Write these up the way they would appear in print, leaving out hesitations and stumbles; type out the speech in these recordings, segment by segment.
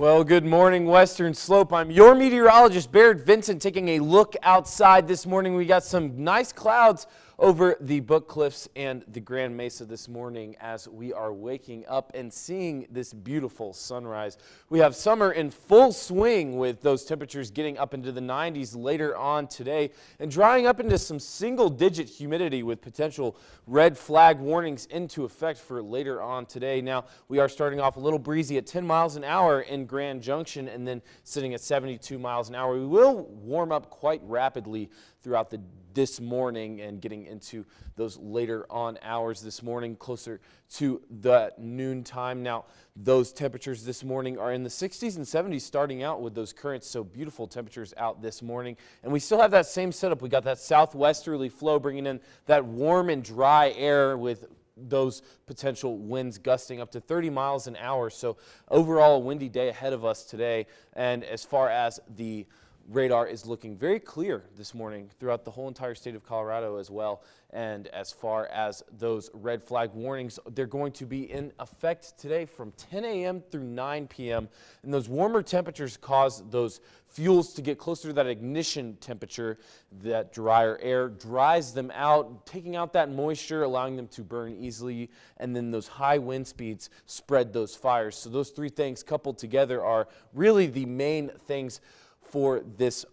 Well, good morning, Western Slope. I'm your meteorologist, Baird Vincent, taking a look outside this morning. We got some nice clouds over the Book Cliffs and the Grand Mesa this morning as we are waking up and seeing this beautiful sunrise. We have summer in full swing with those temperatures getting up into the 90s later on today and drying up into some single-digit humidity with potential red flag warnings into effect for later on today. Now, we are starting off a little breezy at 10 miles an hour in Grand Junction and then sitting at 72 miles an hour. We will warm up quite rapidly throughout this morning and getting into those later on hours this morning, closer to the noon time. Now, those temperatures this morning are in the 60s and 70s starting out with those currents, so beautiful temperatures out this morning. And we still have that same setup. We got that southwesterly flow bringing in that warm and dry air with those potential winds gusting up to 30 miles an hour. So overall, a windy day ahead of us today. And as far as the radar is looking very clear this morning throughout the whole entire state of Colorado as well. And as far as those red flag warnings, they're going to be in effect today from 10 a.m. through 9 p.m. And those warmer temperatures cause those fuels to get closer to that ignition temperature. That drier air dries them out, taking out that moisture, allowing them to burn easily. And then those high wind speeds spread those fires. So those three things coupled together are really the main things for this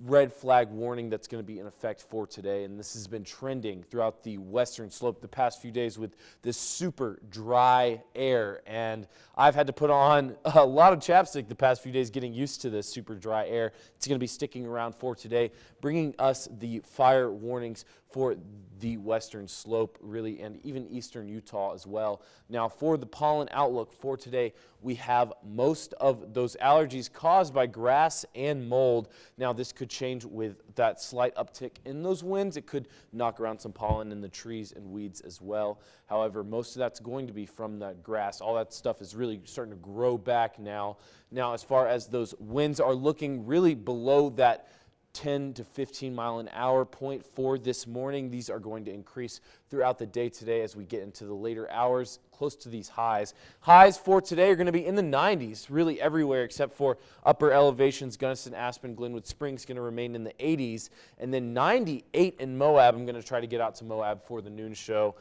red flag warning that's going to be in effect for today. And this has been trending throughout the Western Slope the past few days with this super dry air. And I've had to put on a lot of chapstick the past few days getting used to this super dry air. It's going to be sticking around for today, bringing us the fire warnings for the Western Slope, really, and even eastern Utah as well. Now, for the pollen outlook for today, we have most of those allergies caused by grass and mold. Now, this could change with that slight uptick in those winds. It could knock around some pollen in the trees and weeds as well. However, most of that's going to be from that grass. All that stuff is really starting to grow back now. Now, as far as those winds are looking really below that 10 to 15 mile an hour point for this morning. These are going to increase throughout the day today as we get into the later hours, close to these highs. Highs for today are going to be in the 90s, really everywhere except for upper elevations. Gunnison, Aspen, Glenwood Springs going to remain in the 80s. And then 98 in Moab. I'm going to try to get out to Moab for the noon show.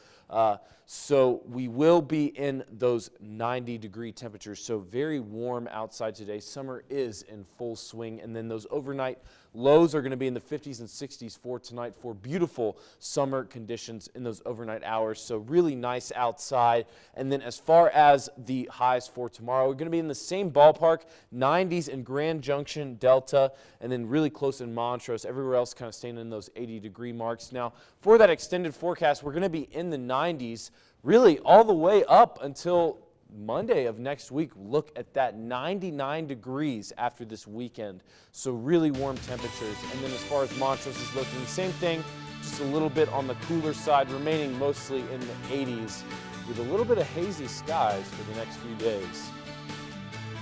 So we will be in those 90-degree temperatures, so very warm outside today. Summer is in full swing, and then those overnight lows are going to be in the 50s and 60s for tonight for beautiful summer conditions in those overnight hours, so really nice outside. And then as far as the highs for tomorrow, we're going to be in the same ballpark, 90s in Grand Junction, Delta, and then really close in Montrose. Everywhere else kind of staying in those 80-degree marks. Now, for that extended forecast, we're going to be in the 90s really all the way up until Monday of next week. Look at that, 99 degrees after this weekend. So really warm temperatures. And then as far as Montrose is looking, same thing, just a little bit on the cooler side, remaining mostly in the 80s with a little bit of hazy skies for the next few days.